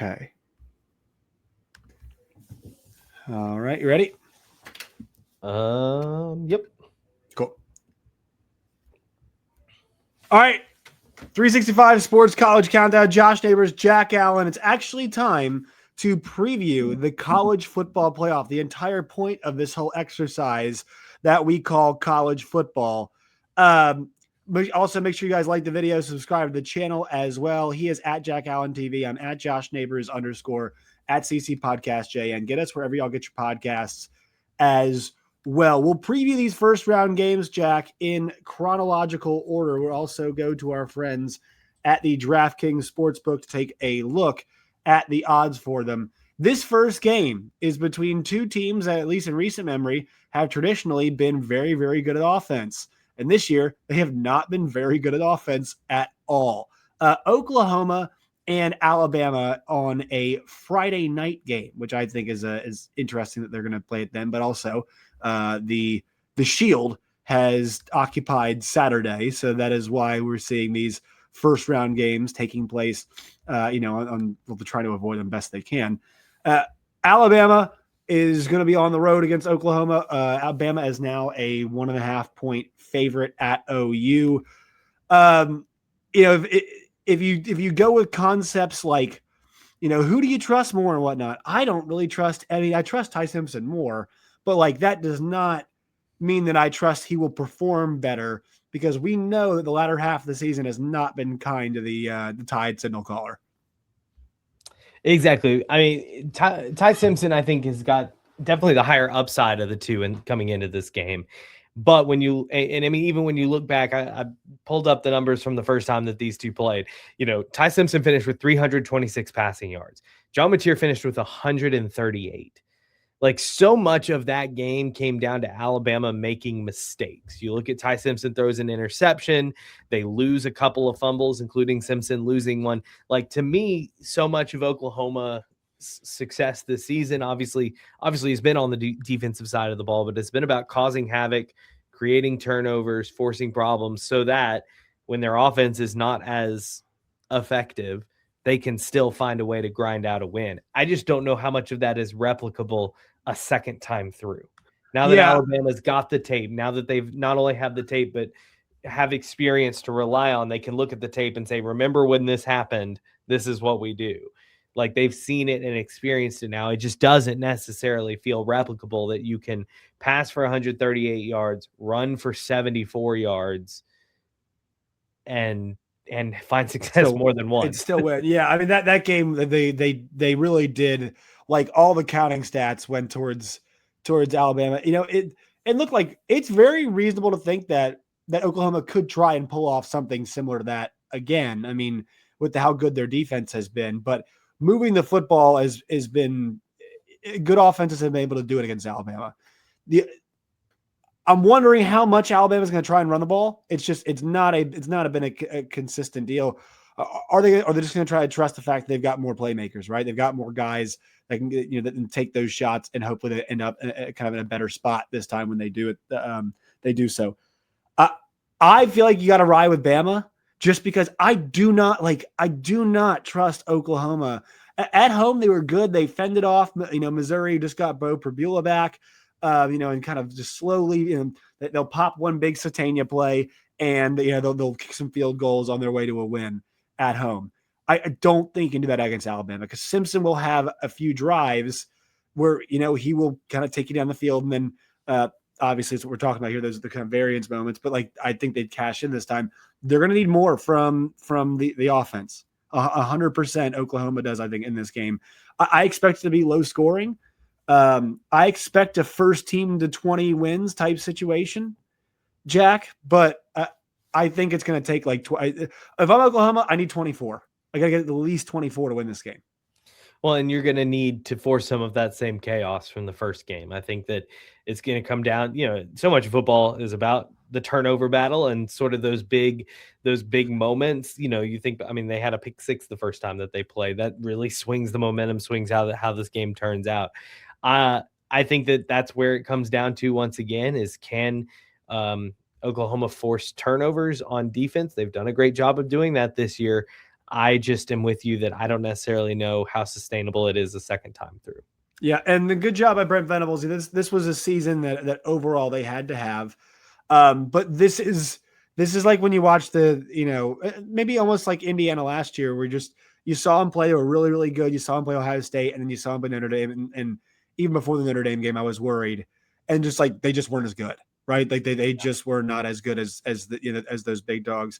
Okay. All right. You ready? Yep. Cool. All right. 365 Sports College Countdown. Josh Neighbors, Jack Allen. It's actually time to preview the college football playoff, the entire point of this whole exercise that we call college football. But also make sure you guys like the video, subscribe to the channel as well. He is at Jack Allen TV. I'm at Josh Neighbors _ at CC Podcast JN. Get us wherever y'all get your podcasts as well. We'll preview these first round games, Jack, in chronological order. We'll also go to our friends at the DraftKings Sportsbook to take a look at the odds for them. This first game is between two teams that, at least in recent memory, have traditionally been very, very good at offense. And this year, they have not been very good at offense at all. Oklahoma and Alabama on a Friday night game, which I think is interesting that they're going to play it then. But also, the Shield has occupied Saturday, so that is why we're seeing these first round games taking place. On trying to avoid them best they can. Alabama is going to be on the road against Oklahoma. Alabama is now a 1.5 point favorite at OU. If you go with concepts like, who do you trust more and whatnot? I don't really trust any. I trust Ty Simpson more, but like that does not mean that I trust he will perform better, because we know that the latter half of the season has not been kind to the Tide signal caller. Exactly. I mean, Ty Simpson, I think, has got definitely the higher upside of the two and coming into this game. But even when you look back, I pulled up the numbers from the first time that these two played. Ty Simpson finished with 326 passing yards. John Mateer finished with 138. Like, so much of that game came down to Alabama making mistakes. You look at Ty Simpson throws an interception. They lose a couple of fumbles, including Simpson losing one. Like, to me, so much of Oklahoma's success this season, obviously has been on the defensive side of the ball, but it's been about causing havoc, creating turnovers, forcing problems, so that when their offense is not as effective, they can still find a way to grind out a win. I just don't know how much of that is replicable a second time through. Now that Alabama's got the tape, now that they've not only have the tape, but have experience to rely on, they can look at the tape and say, remember when this happened, this is what we do. Like, they've seen it and experienced it now. It just doesn't necessarily feel replicable that you can pass for 138 yards, run for 74 yards, and find success more than one. It's still win. Yeah, I mean that game they really did, like, all the counting stats went towards Alabama. It looked like it's very reasonable to think that Oklahoma could try and pull off something similar to that again. I mean, with how good their defense has been, but moving the football has been good. Offenses have been able to do it against Alabama. I'm wondering how much Alabama's going to try and run the ball. It's not been a consistent deal. Are they just going to try to trust the fact that they've got more playmakers, right? They've got more guys that can that can take those shots, and hopefully they end up kind of in a better spot this time when they do it. They do so. I feel like you got to ride with Bama, just because I do not trust Oklahoma. At home, they were good. They fended off, Missouri just got Bo Perbula back, and kind of just slowly, they'll pop one big Satania play, and, they'll kick some field goals on their way to a win at home. I don't think you can do that against Alabama, because Simpson will have a few drives where, he will kind of take you down the field, and then, obviously, it's what we're talking about here. Those are the kind of variance moments, but I think they'd cash in this time. They're going to need more from the offense. 100% Oklahoma does, I think, in this game. I expect it to be low scoring. I expect a first team to 20 wins type situation, Jack, but I think it's going to take if I'm Oklahoma, I need 24. I got to get at least 24 to win this game. Well, and you're going to need to force some of that same chaos from the first game. I think that it's going to come down, so much football is about the turnover battle and sort of those big moments. You think, they had a pick six the first time that they played. That really swings the momentum, swings how this game turns out. I think that's where it comes down to once again is, can Oklahoma force turnovers on defense? They've done a great job of doing that this year. I just am with you that I don't necessarily know how sustainable it is a second time through. Yeah, and the good job by Brent Venables. This was a season that overall they had to have. But this is like when you watch maybe almost like Indiana last year, where you saw him play, they were really, really good. You saw him play Ohio State, and then you saw him play Notre Dame. And even before the Notre Dame game, I was worried. And just like they just weren't as good, right? Like they just were not as good as as those big dogs.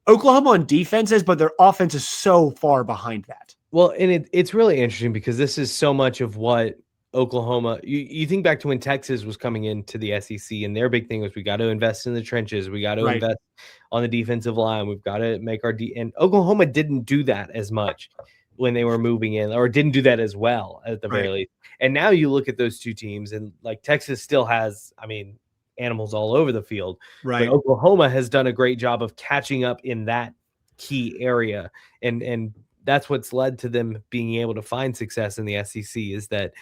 Oklahoma on defenses, but their offense is so far behind that. Well, and it's really interesting because this is so much of what Oklahoma, you think back to when Texas was coming into the SEC, and their big thing was we got to invest in the trenches. We got to Right. invest on the defensive line. We've got to make our and Oklahoma didn't do that as much when they were moving in, or didn't do that as well at the very least. And now you look at those two teams, and like Texas still has, I mean, animals all over the field. Right. But Oklahoma has done a great job of catching up in that key area. And that's what's led to them being able to find success in the SEC is that,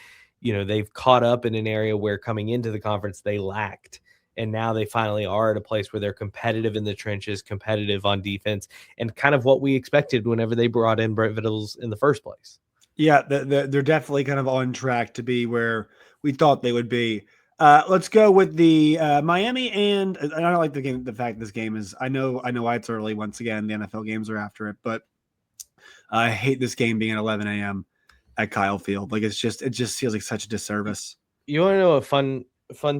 they've caught up in an area where coming into the conference they lacked. And now they finally are at a place where they're competitive in the trenches, competitive on defense, and kind of what we expected whenever they brought in Brent Venables in the first place. Yeah, they're definitely kind of on track to be where we thought they would be. Let's go with the Miami, and I don't like the game. The fact this game is, I know why it's early. Once again, the NFL games are after it, but I hate this game being at 11 a.m. at Kyle Field. Like it just feels like such a disservice. You want to know a fun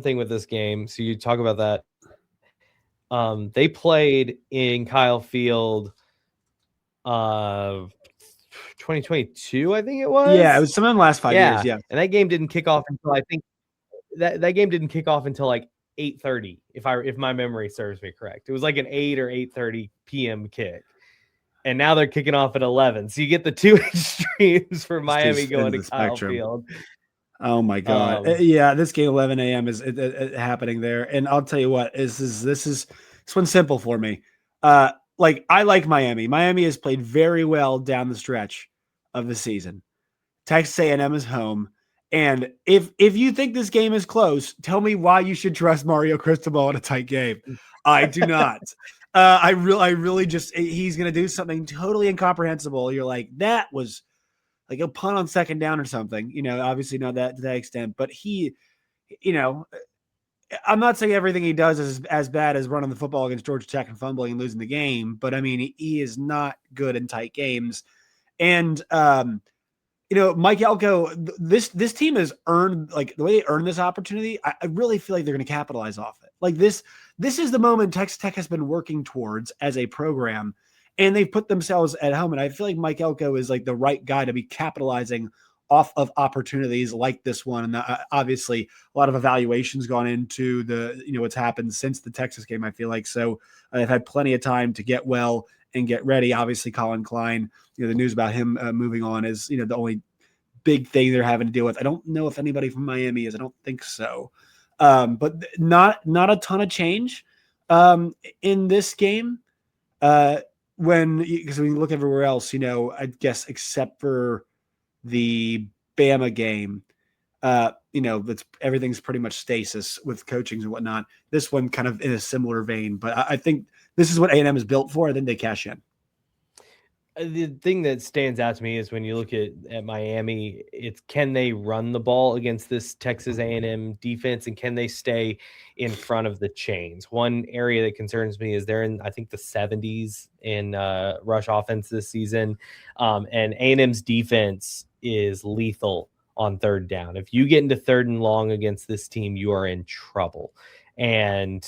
thing with this game? So you talk about that. They played in Kyle Field, 2022, I think it was. Yeah, it was some of the last 5 years. Yeah, and that game didn't kick off until I think that game didn't kick off until like 8:30, if my memory serves me correct. It was like an 8 or 8:30 p.m. kick. And now they're kicking off at 11. So you get the two extremes for Miami going to Kyle Field. Oh my God. Yeah, this game 11 a.m. is happening there. And I'll tell you what, this one's simple for me. I like Miami. Miami has played very well down the stretch of the season. Texas A&M is home. And if you think this game is close, tell me why you should trust Mario Cristobal in a tight game. I do not. I really just, he's going to do something totally incomprehensible. You're like, that was like a punt on second down or something, obviously not that to that extent, but he, I'm not saying everything he does is as bad as running the football against Georgia Tech and fumbling and losing the game, but I mean, he is not good in tight games. And, Mike Elko, this team has earned, like the way they earned this opportunity. I really feel like they're going to capitalize off it. Like this is the moment Texas Tech has been working towards as a program, and they've put themselves at home. And I feel like Mike Elko is like the right guy to be capitalizing off of opportunities like this one. And obviously a lot of evaluations gone into what's happened since the Texas game, I feel like. So I've had plenty of time to get well and get ready. Obviously Colin Klein, the news about him moving on is, the only big thing they're having to deal with. I don't know if anybody from Miami is. I don't think so. But not a ton of change in this game. Because when you look everywhere else, I guess except for the Bama game, everything's pretty much stasis with coachings and whatnot. This one kind of in a similar vein, but I think this is what A&M is built for. I think they cash in. The thing that stands out to me is when you look at Miami, it's can they run the ball against this Texas A&M defense, and can they stay in front of the chains? One area that concerns me is they're in, I think, the 70s in rush offense this season, and A&M's defense is lethal on third down. If you get into third and long against this team, you are in trouble. And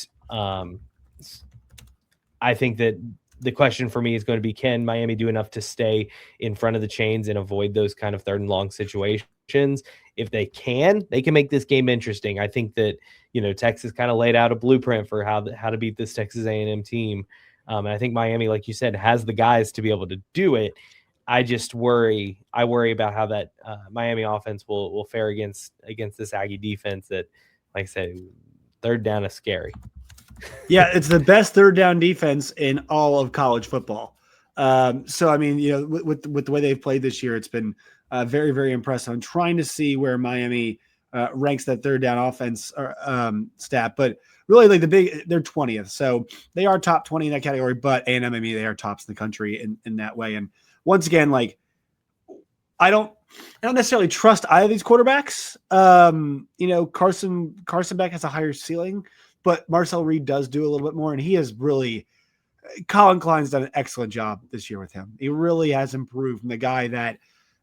I think that the question for me is going to be, can Miami do enough to stay in front of the chains and avoid those kind of third and long situations? If they can make this game interesting. I think that, Texas kind of laid out a blueprint for how to beat this Texas A&M team. And I think Miami, like you said, has the guys to be able to do it. I worry about how that Miami offense will fare against this Aggie defense that, like I said, third down is scary. Yeah, it's the best third down defense in all of college football. So, I mean, with the way they've played this year, it's been very, very impressive. I'm trying to see where Miami ranks that third down offense stat, but really like they're 20th. So they are top 20 in that category, but A&M, I mean, they are tops in the country in that way. And once again, like I don't necessarily trust either of these quarterbacks. Carson Beck has a higher ceiling, but Marcel Reed does do a little bit more, and he has really Colin Klein's done an excellent job this year with him. He really has improved from the guy that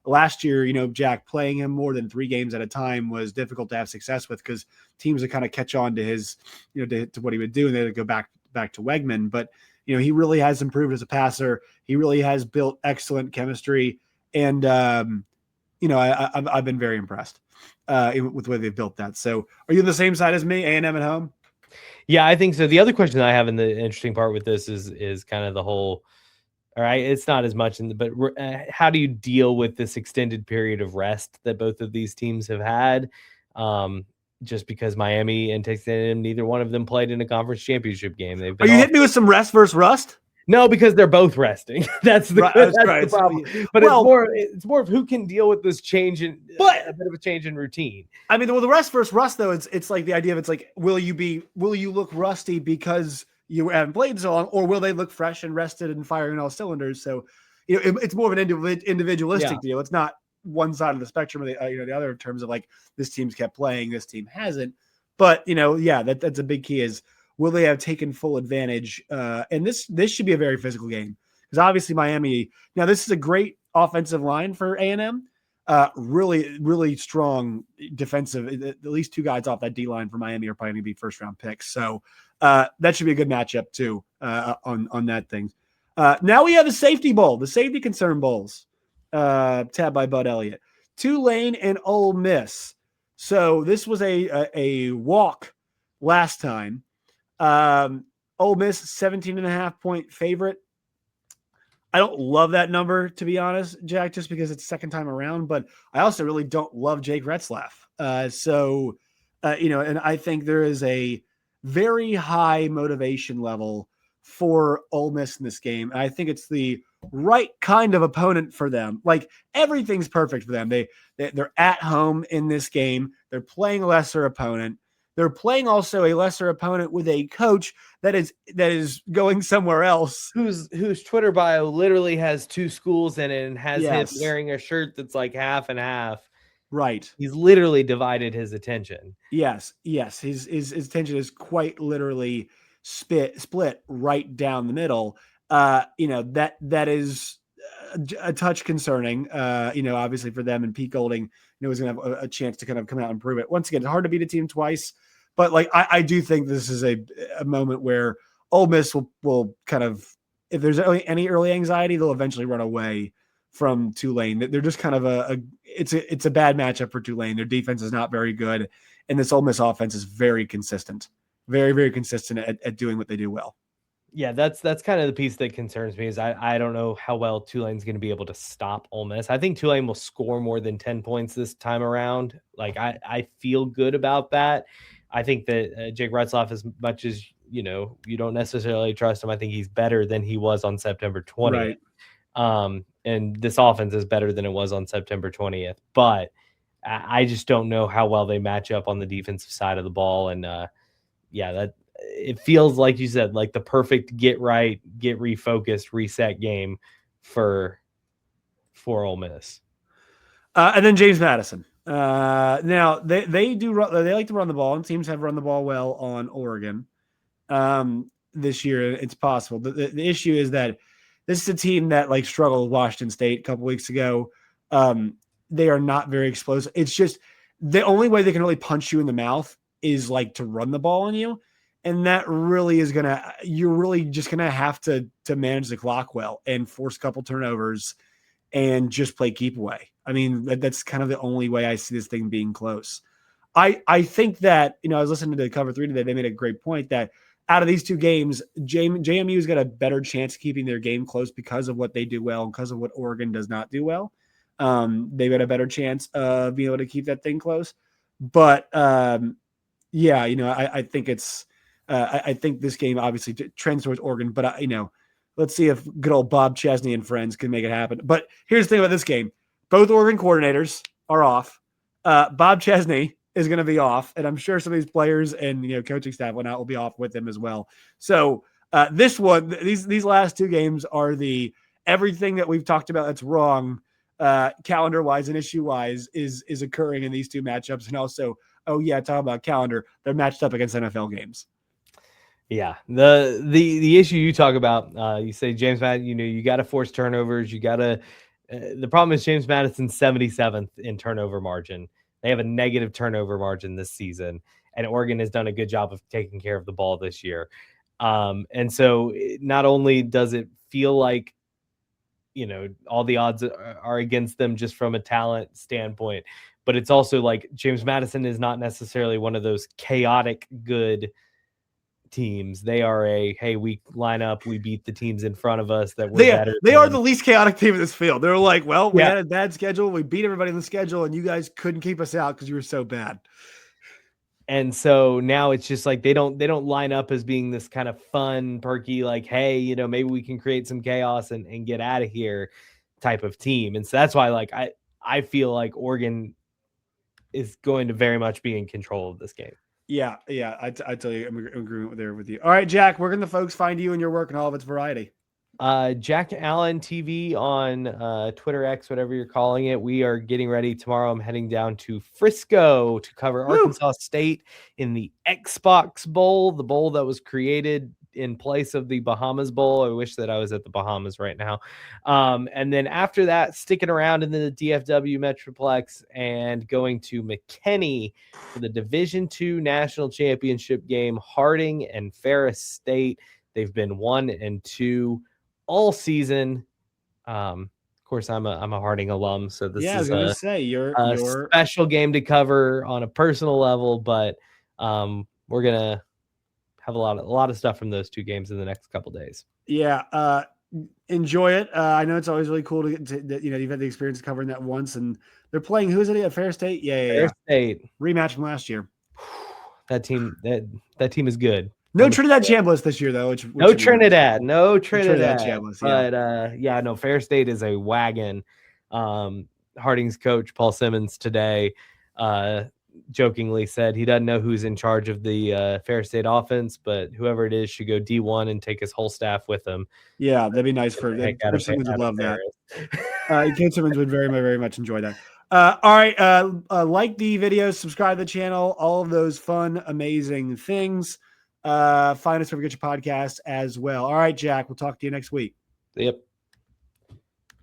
last year, Jack, playing him more than 3 games at a time was difficult to have success with because teams would kind of catch on to his, to what he would do, and they would go back to Wegman. But, he really has improved as a passer. He really has built excellent chemistry. And, I've been very impressed with the way they've built that. So are you on the same side as me, A&M at home? Yeah, I think so. The other question I have in the interesting part with this is kind of the whole, all right, it's not as much, but how do you deal with this extended period of rest that both of these teams have had? Just because Miami and Texas A&M, neither one of them played in a conference championship game. They've been. Are you hitting me with some rest versus rust? No, because they're both resting. That's the problem. But it's more of who can deal with this change a bit of a change in routine. I mean, the rest versus rust though, it's like the idea of it's like, will you look rusty because you haven't played so long, or will they look fresh and rested and firing all cylinders? So, it's more of an individualistic deal. It's not one side of the spectrum, or the other in terms of like this team's kept playing, this team hasn't. But that's a big key is, will they have taken full advantage? And this should be a very physical game because obviously Miami. Now this is a great offensive line for A&M. Really, really strong defensive. At least 2 guys off that D line for Miami are probably going to be first round picks. So that should be a good matchup too on that thing. Now we have the safety bowl, the safety concern bowls, tabbed by Bud Elliott, Tulane and Ole Miss. So this was a walk last time. Ole Miss 17.5-point favorite. I don't love that number, to be honest, Jack, just because it's second time around, but I also really don't love Jake Retzlaff. And I think there is a very high motivation level for Ole Miss in this game. And I think it's the right kind of opponent for them. Like everything's perfect for them. They're at home in this game. They're playing a lesser opponent. They're playing also a lesser opponent with a coach that is going somewhere else. Whose Twitter bio literally has 2 schools in it and has him wearing a shirt that's like half and half. Right. He's literally divided his attention. Yes. His attention is quite literally split right down the middle. That is a touch concerning, obviously for them, and Pete Golding, is going to have a chance to kind of come out and prove it. Once again, it's hard to beat a team twice, but like, I do think this is a moment where Ole Miss will kind of, if there's any early anxiety, they'll eventually run away from Tulane. They're just kind of it's a bad matchup for Tulane. Their defense is not very good, and this Ole Miss offense is very consistent, very, very consistent at doing what they do well. Yeah, that's kind of the piece that concerns me is I don't know how well Tulane's going to be able to stop Ole Miss. I think Tulane will score more than 10 points this time around. Like I feel good about that. I think that Jake Retzlaff, as much as you don't necessarily trust him, I think he's better than he was on September 20th. Right. And this offense is better than it was on September 20th. But I just don't know how well they match up on the defensive side of the ball. And that it feels like you said, like the perfect get right, get refocused, reset game for Ole Miss. And then James Madison. Now they like to run the ball, and teams have run the ball well on Oregon this year. It's possible. The issue is that this is a team that like struggled with Washington State a couple weeks ago. They are not very explosive. It's just the only way they can really punch you in the mouth is like to run the ball on you. And that really is you're really just going to have to manage the clock well and force a couple turnovers and just play keep away. I mean, that's kind of the only way I see this thing being close. I think that, I was listening to Cover 3 today. They made a great point that out of these 2 games, JMU's got a better chance of keeping their game close because of what they do well and because of what Oregon does not do well. They've got a better chance of being able to keep that thing close. But, I think it's, I think this game obviously trends towards Oregon, but let's see if good old Bob Chesney and friends can make it happen. But here's the thing about this game: both Oregon coordinators are off. Bob Chesney is going to be off, and I'm sure some of these players and coaching staff will be off with them as well. So these last two games are the everything that we've talked about that's wrong calendar wise and issue wise is occurring in these two matchups, and also talk about calendar, they're matched up against NFL games. Yeah, the issue you talk about, you say James Madison, you got to force turnovers. You got to. The problem is James Madison's 77th in turnover margin. They have a negative turnover margin this season, and Oregon has done a good job of taking care of the ball this year. And so, not only does it feel like all the odds are against them just from a talent standpoint, but it's also like James Madison is not necessarily one of those chaotic good teams. They are we line up, we beat the teams in front of us that we're better. They are the least chaotic team in this field. They're like, well, we Yeah. had a bad schedule, we beat everybody in the schedule, and you guys couldn't keep us out because you were so bad. And so now it's just like they don't line up as being this kind of fun, perky, like, hey, maybe we can create some chaos and get out of here type of team. And so that's why like I feel like Oregon is going to very much be in control of this game. Yeah, I tell you, I'm agreeing there with you. All right, Jack, where can the folks find you and your work and all of its variety? Jack Allen TV on Twitter X, whatever you're calling it. We are getting ready tomorrow. I'm heading down to Frisco to cover Arkansas State in the Xbox Bowl, the bowl that was created in place of the Bahamas Bowl. I wish that I was at the Bahamas right now. And then after that, sticking around in the DFW Metroplex and going to McKinney for the Division II National Championship game, Harding and Ferris State. They've been 1-2 all season. Of course, I'm a Harding alum, so this is gonna say you're special game to cover on a personal level, but we're gonna have a lot of stuff from those two games in the next couple days. Yeah, enjoy it. I know it's always really cool to get to you've had the experience of covering that once, and they're playing who is it at Fair State? Fair State rematch from last year. That team is good. No Trinidad Chambliss this year, though. No Trinidad Chambliss. But no, Fair State is a wagon. Harding's coach, Paul Simmons, today jokingly said he doesn't know who's in charge of the Fair State offense, but whoever it is should go D1 and take his whole staff with him. Yeah, that'd be nice for Simmons would love that. Coach Simmons would very, very much enjoy that. All right, like the videos, subscribe to the channel, all of those fun, amazing things. Find us wherever you get your podcast as well. All right, Jack, we'll talk to you next week. Yep.